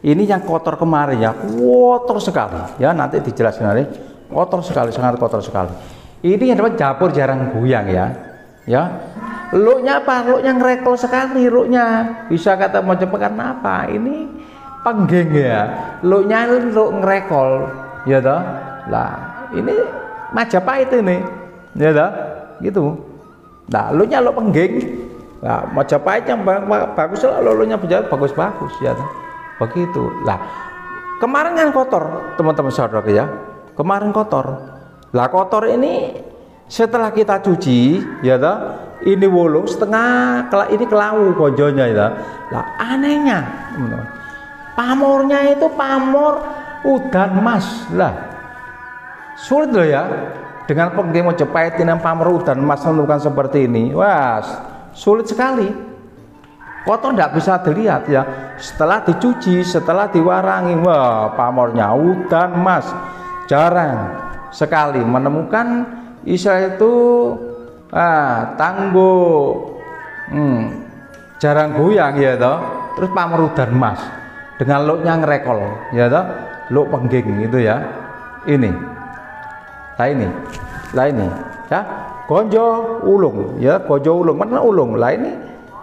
B: Ini yang kotor kemarin ya, kotor sekali ya, nanti dijelaskan nanti. Kotor sekali, sangat kotor sekali. Ini yang dapat dapur jarang goyang ya. Ya. Luknya apa? Luknya ngerekol sekali, luknya. Bisa kata mau cepat karena apa? Ini penggeng ya. Luknya luk ngerekol ya toh. Lah, ini Majapahit ini. Ya toh? Gitu. Nah, luknya luk penggeng. Nah, Majapahit yang bagus lah, lulunya bagus-bagus ya. Begitu. Lah, kemarin kan kotor, teman-teman saudara ya. Kemarin kotor. Lah, kotor ini setelah kita cuci ya toh, ini wolong setengah, ini kelau gonjonya ya. Lah, anehnya teman-teman, pamornya itu pamor udan mas. Lah, sulit loh ya. Dengan penggeng Majapahit yang pamor udan emas bukan seperti ini, wah sulit sekali. Kotor tidak bisa dilihat ya. Setelah dicuci, setelah diwarangi, wah pamornya udan emas. Jarang sekali menemukan istilah itu tangguh, jarang goyang ya toh. Terus pamor udan emas dengan looknya ngerekol ya toh, look penggeng itu ya. Ini. Lah ini ya, gonjo ulung ya, gonjo ulung, mana ulung lah ini.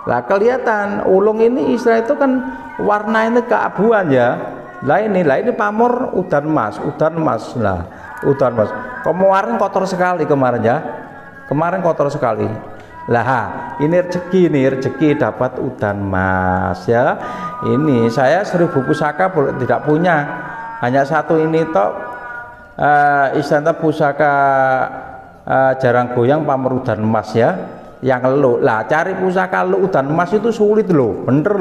B: Lah kelihatan ulung ini istilah itu kan warna ini keabuan ya. Lah ini pamor udan emas lah, udan emas. Kemarin kotor sekali kemarin ya, kemarin kotor sekali. Lah ini rezeki dapat udan emas ya. Ini saya 1000 pusaka tidak punya, hanya satu ini toh. Istana pusaka jarang goyang pamor udan emas ya, yang lo lah cari pusaka lo udan emas itu sulit lo, bener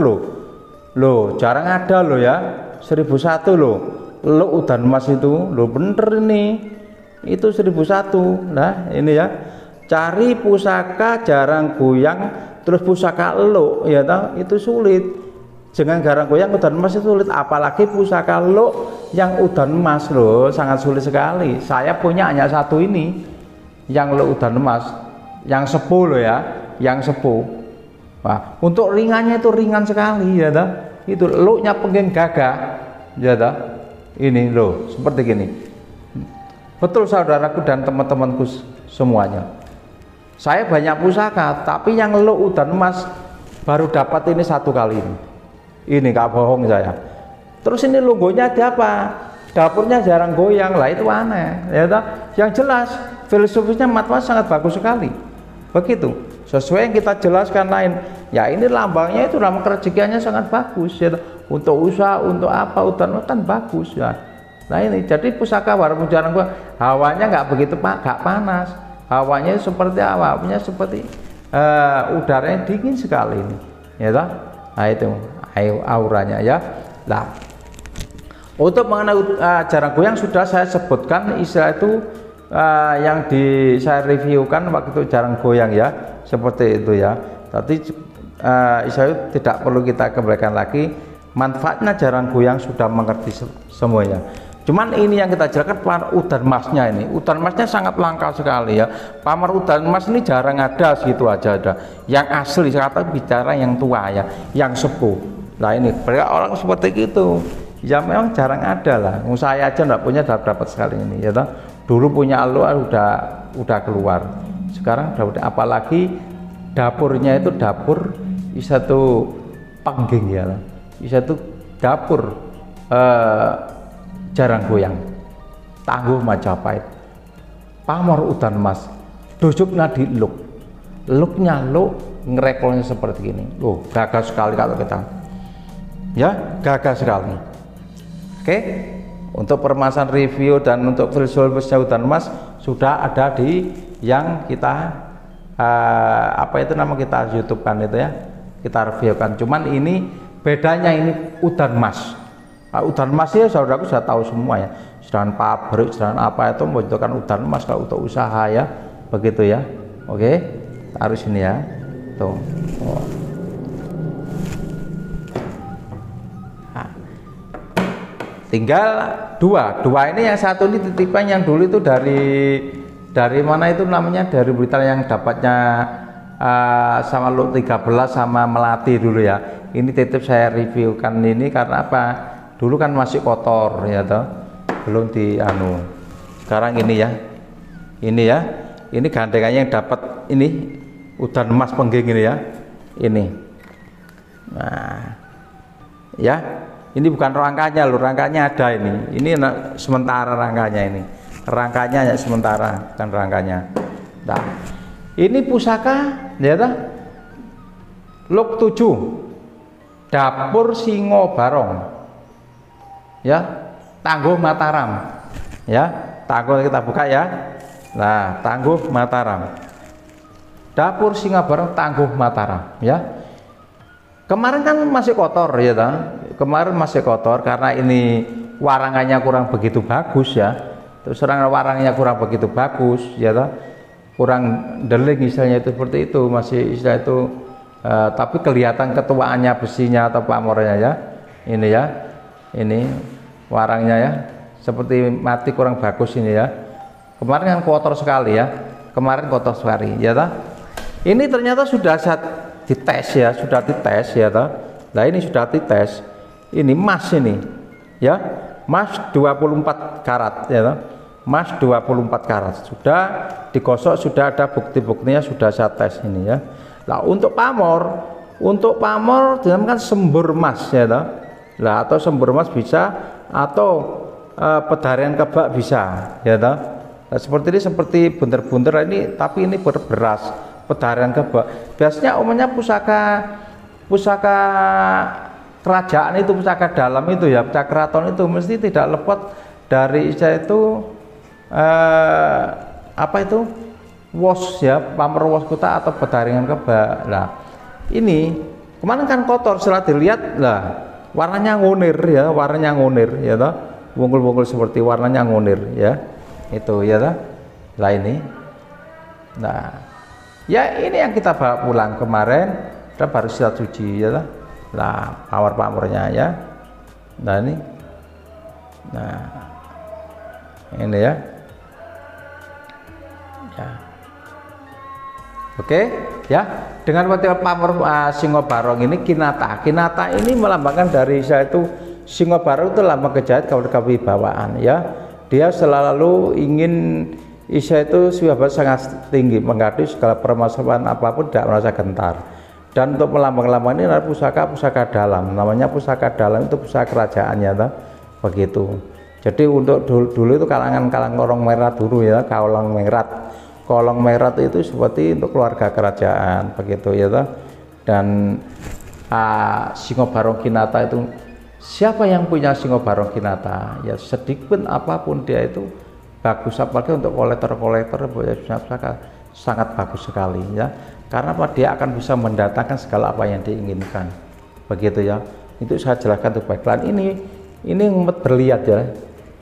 B: lo jarang ada lo ya. 1001 lo udan emas itu lo bener ini, itu 1001. Nah ini ya, cari pusaka jarang goyang terus pusaka lo ya toh, itu sulit. Jangan garang goyang udan emas itu sulit, apalagi pusaka lo yang udan emas loh, sangat sulit sekali. Saya punya hanya satu ini, yang lo udan emas, yang sepuh lo ya, yang sepuh. Nah, untuk ringannya itu ringan sekali ya toh. Itu lo-nya penggeng gagah ya toh. Ini lo seperti gini. Betul saudaraku dan teman-temanku semuanya. Saya banyak pusaka, tapi yang lo udan emas baru dapat ini satu kali ini. Ini gak bohong saya. Terus ini logonya ada apa? Dapurnya jarang goyang, lah itu aneh ya toh. Yang jelas filosofisnya matwa sangat bagus sekali. Begitu. Sesuai yang kita jelaskan lain. Ya ini lambangnya itu lambang kerezekiannya sangat bagus ya toh. Untuk usaha, untuk apa udan kan bagus ya. Nah ini jadi pusaka walaupun jarang goyang, hawanya nggak begitu gak panas. Hawanya seperti apa? Hawanya seperti udaranya dingin sekali ini. Ya toh. Nah itu auranya ya. Nah, untuk mengenai jarang goyang sudah saya sebutkan istilah itu yang saya reviewkan waktu itu jarang goyang ya, seperti itu ya. Tadi istilah itu tidak perlu kita kembalikan lagi. Manfaatnya jarang goyang sudah mengerti semuanya. Cuman ini yang kita jelaskan pamor udan emasnya ini. Udan emasnya sangat langka sekali ya. Pamor udan emas ini jarang ada, segitu aja ada. Yang asli, saya kata bicara yang tua ya, yang sepuh. Nah ini orang seperti itu Ya memang jarang ada lah. Saya aja nggak punya dapat sekali ini ya toh. Dulu punya lo udah keluar. Sekarang udah, apalagi dapurnya itu dapur satu pangging ya. Satu dapur jarang goyang. Tangguh Majapahit. Pamor udan emas. Dojoknya di looknya ngerekolnya seperti ini. Loh, gagah sekali kalau kita. Ya, gagah sekali. Oke, untuk permasalahan review dan untuk visual hutan emas sudah ada di yang kita apa itu nama kita YouTube kan itu ya, kita reviewkan. Cuman ini bedanya ini udan emas. Udan emas ya saudaraku sudah tahu semua ya. Sedangkan pabrik, sedangkan apa itu membutuhkan udan emas kalau untuk usaha ya, begitu ya. Oke, harus ini ya. Tuh. Oh. Tinggal dua ini yang satu ini titipan yang dulu itu dari mana itu namanya, dari Blitar yang dapatnya sama Lu 13 sama Melati dulu ya. Ini titip saya reviewkan ini karena apa, dulu kan masih kotor ya toh, belum di anu. Sekarang ini ya, ini gandengannya yang dapat ini udan emas pengging ini ya, ini. Nah ya, ini bukan rangkanya loh, rangkanya ada ini sementara rangkanya ini, rangkanya hanya sementara, bukan rangkanya. Nah, ini pusaka ya toh, Luk 7 dapur Singo Barong ya, Tangguh Mataram ya, Tangguh kita buka ya. Nah, Tangguh Mataram, dapur Singo Barong Tangguh Mataram ya. Kemarin kan masih kotor ya toh. Kemarin masih kotor karena ini warangannya kurang begitu bagus ya. Terus terang warangnya kurang begitu bagus ya toh. Kurang deling istilahnya itu, seperti itu, masih istilah itu tapi kelihatan ketuaannya besinya atau pamornya ya. Ini ya. Ini warangnya ya. Seperti mati kurang bagus ini ya. Kemarin kan kotor sekali ya. Kemarin kotor sekali ya toh. Ini ternyata sudah dites ya, sudah dites ya toh. Nah, ini sudah dites. Ini emas ini ya, emas 24 karat ya toh. Emas 24 karat sudah digosok, sudah ada bukti-buktinya, sudah saya tes ini ya. Nah, untuk pamor dinamakan sembur emas ya toh. Nah, atau sembur emas bisa, atau pedarian kebak bisa ya toh. Nah, seperti ini, seperti bunter-bunter ini, tapi ini beras pedarian kebak. Biasanya umumnya pusaka kerajaan itu, pusaka dalam itu ya, pusaka keraton itu mesti tidak lepas dari istilah itu apa itu, wos ya, pamer wos kota atau pedaringan kebak. Nah, ini kemarin kan kotor, setelah dilihat lah warnanya ngunir ya, warnanya ngunir ya toh, bungkul-bungkul seperti warnanya ngunir ya, itu ya toh. Lah ini, nah ya ini yang kita bawa pulang kemarin, kita baru silat suci ya toh. Nah, pamor-pamornya ya. Nah ini, nah ini ya. Ya. Oke ya, dengan motif pamor Singo Barong ini kinata ini melambangkan dari saya itu, Singo Barong itu lambang kejahat, kewibawaan ya. Dia selalu ingin Isya itu swibawa sangat tinggi, menghadapi segala permasalahan apapun tidak merasa gentar. Dan untuk melambang-lambang ini adalah pusaka dalam, namanya pusaka dalam itu pusaka kerajaan ya toh, begitu. Jadi untuk dulu itu kalangan Kolong Merat dulu ya, Kolong Merat itu seperti untuk keluarga kerajaan begitu ya toh. Dan Singo Barong Kinata itu, siapa yang punya Singo Barong Kinata ya, sedikit apapun dia itu bagus, apalagi untuk kolektor sangat bagus sekali ya, karena apa, dia akan bisa mendatangkan segala apa yang diinginkan begitu ya. Itu saya jelaskan tuh baiklah. Ini ngemut berlian ya,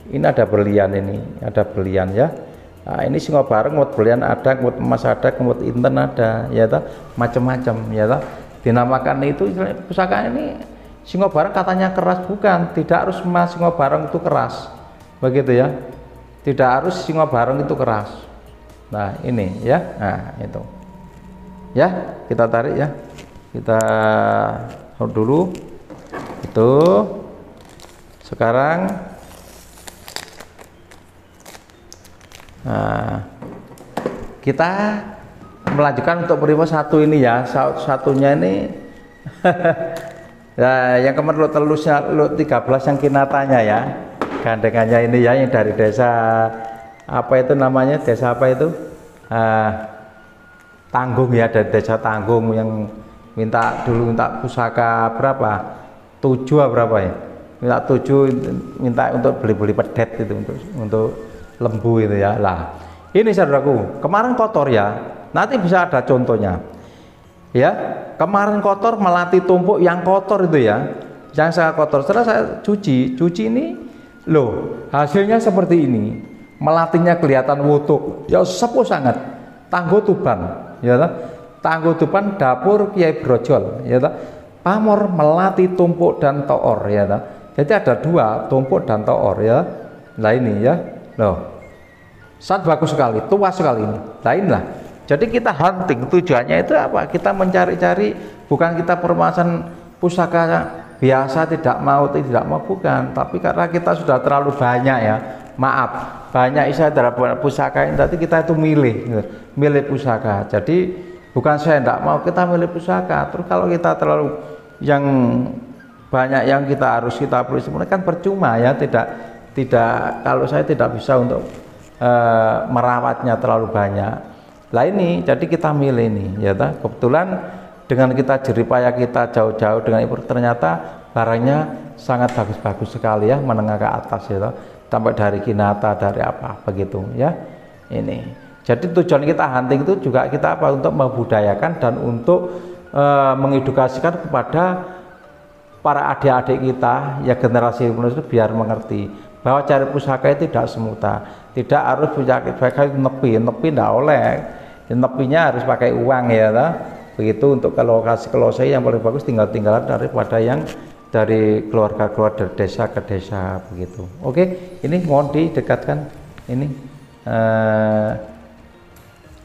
B: ini ada berlian, ini ada berlian ya. Nah, ini Singo Barong ngemut berlian ada, ngemut emas ada, ngemut inten ada ya toh, macam-macam ya toh. Dinamakan itu pusaka ini Singo Barong katanya keras, bukan, tidak harus emas Singo Barong itu keras begitu ya, tidak harus Singo Barong itu keras. Nah ini ya, nah itu ya, kita tarik ya, kita dulu itu Sekarang kita melanjutkan untuk periode 1 ini ya. Satunya ini nah, yang kemarin telusnya 13 yang kinatanya ya, gandengannya ini ya, yang dari desa apa itu namanya, desa apa itu, Tanggung ya, dari desa Tanggung, yang minta pusaka berapa, 7 berapa ya, minta 7, minta untuk beli pedet itu, untuk lembu itu ya. Lah ini saudaraku, kemarin kotor ya, nanti bisa ada contohnya ya. Kemarin kotor, melatih tumpuk yang kotor itu ya, yang sangat kotor. Setelah saya cuci ini loh, hasilnya seperti ini. Melatihnya kelihatan wutuk ya, sepuh sangat. Tangguh Tuban ya, Tangguh Tuban dapur Kiai Brojol ya, pamor melatih tumpuk dan toor ya. Jadi ada 2, tumpuk dan toor ya. Nah ini ya loh, sangat bagus sekali, tua sekali ini. Nah inilah, jadi kita hunting, tujuannya itu apa? Kita mencari-cari, bukan kita permasalahan pusaka biasa tidak mau, bukan. Tapi karena kita sudah terlalu banyak ya, maaf, banyak isa dalam pusaka ini, tadi kita itu milih pusaka. Jadi bukan saya tidak mau, kita milih pusaka. Terus kalau kita terlalu yang banyak yang kita harus kita beli sebenarnya kan percuma ya, tidak kalau saya tidak bisa untuk merawatnya terlalu banyak. Lah ini jadi kita milih ini ya, kebetulan dengan kita jeripaya kita jauh-jauh dengan impor, ternyata barangnya sangat bagus-bagus sekali ya, menengah ke atas ya, sampai dari Kinata, dari apa begitu ya. Ini jadi tujuan kita hunting itu juga kita apa, untuk membudayakan dan untuk mengedukasikan kepada para adik-adik kita ya, generasi penerus, biar mengerti bahwa cari pusaka itu tidak semudah, tidak harus pusaka nepi tidak oleh, nepinya harus pakai uang ya begitu. Untuk ke lokasi yang paling bagus tinggal-tinggalan daripada yang dari keluarga-keluarga dari desa ke desa begitu. Oke, ini mohon didekatkan ini.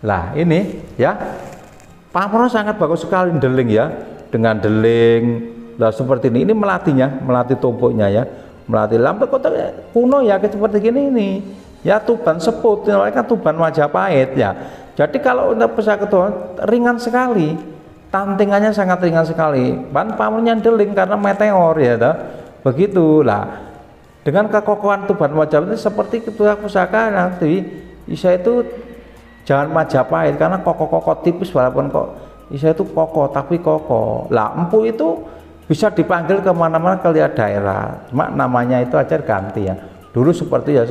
B: Lah ini ya, pamornya sangat bagus sekali, deling ya, dengan deling. Lah seperti ini melatih tumpuknya ya, melatih lampu kota kuno ya, seperti gini ini ya, Tuban Seput, mereka Tuban Majapahit ya. Jadi kalau untuk pusaka itu ringan sekali, tantingannya sangat ringan sekali, pamornya deling karena meteor ya begitulah. Dengan kekokohan Tuban Majapahit seperti pusaka nanti Isa itu jangan Majapahit, karena kokoh tipis, walaupun kok Isa itu kokoh tapi kokoh. Lah empu itu bisa dipanggil kemana-mana ke lihat daerah, cuma namanya itu aja ganti ya. Dulu seperti ya,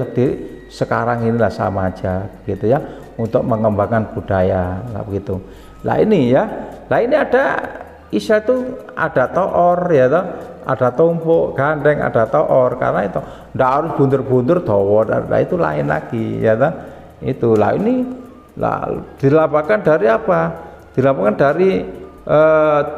B: sekarang inilah sama aja gitu ya, untuk mengembangkan budaya lah begitu. Lah ini ya, lah ini ada Isa itu ada toor ya, ada tumpuk gandeng, ada toor, karena itu ndak harus bundur-bundur dawa, nah itu lain lagi ya itu. Lah ini lah dilapangkan dari apa? Dilapangkan dari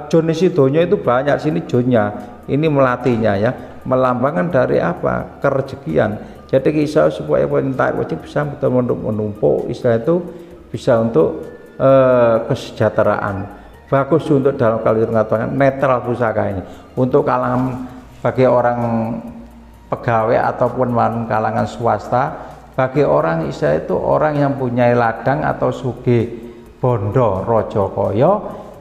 B: Joni Sidonya itu banyak, sini Jonya ini melatihnya ya, melambangkan dari apa? Kerejekian. Jadi kisah supaya perintah wajib bisa menumpuk, istilah itu bisa untuk kesejahteraan. Bagus untuk dalam kali mengatakan netral pusaka ini untuk kalangan, bagi orang pegawai ataupun kalangan swasta, bagi orang istilah itu orang yang punya ladang atau sugih bondo rojo koyo,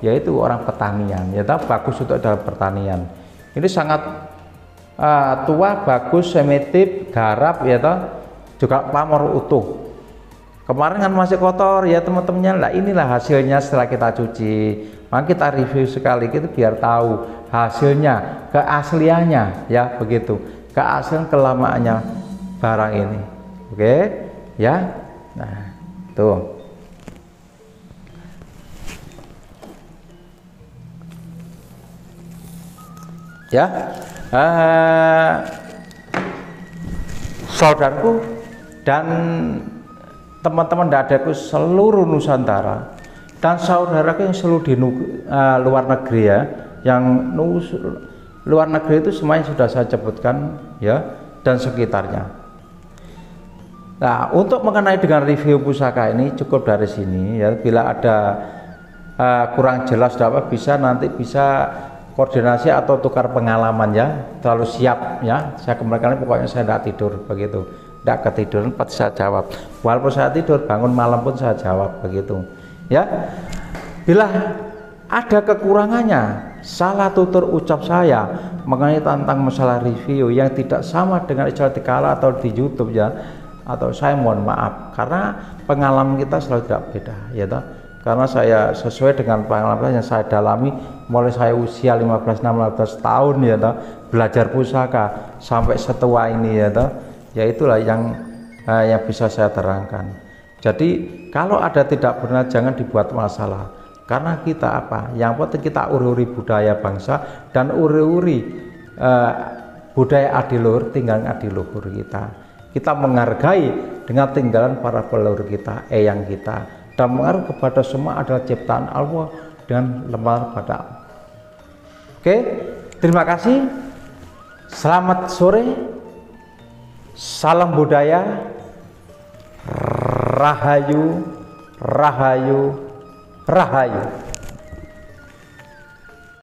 B: yaitu orang pertanian ya, bagus untuk dalam pertanian. Ini sangat tua, bagus, semitip, garap ya juga pamor utuh. Kemarin kan masih kotor ya teman-temannya. Lah inilah hasilnya setelah kita cuci. Maka kita review sekali gitu biar tahu hasilnya, keasliannya ya begitu, keaslian kelamaannya barang ini. Oke ya. Nah tuh ya, saudaraku dan teman-teman dadaku seluruh Nusantara dan saudaraku yang seluruh di luar negeri ya, yang luar negeri itu semuanya sudah saya sebutkan ya, dan sekitarnya. Nah untuk mengenai dengan review pusaka ini cukup dari sini ya. Bila ada kurang jelas dapat bisa nanti bisa koordinasi atau tukar pengalaman ya, terlalu siap ya. Saya kemarin pokoknya saya tidak tidur begitu, tidak ketiduran pasti saya jawab. Walaupun saya tidur, bangun malam pun saya jawab begitu ya. Bila ada kekurangannya, salah tutur ucap saya mengenai tentang masalah review yang tidak sama dengan istilah dikala atau di YouTube ya, atau saya mohon maaf karena pengalaman kita selalu tidak beda ya toh. Karena saya sesuai dengan pengalaman yang saya dalami mulai saya usia 15-16 tahun ya toh, belajar pusaka sampai setua ini ya toh, ya itulah yang bisa saya terangkan. Jadi kalau ada tidak benar jangan dibuat masalah, karena kita apa yang penting kita uri-uri budaya bangsa dan uri-uri budaya adiluhur, tinggal adiluhur kita menghargai dengan tinggalan para leluhur kita, eyang kita, dan mengaruh kepada semua adalah ciptaan Allah dan lemah pada. Oke, terima kasih, selamat sore, salam budaya, rahayu, rahayu, rahayu.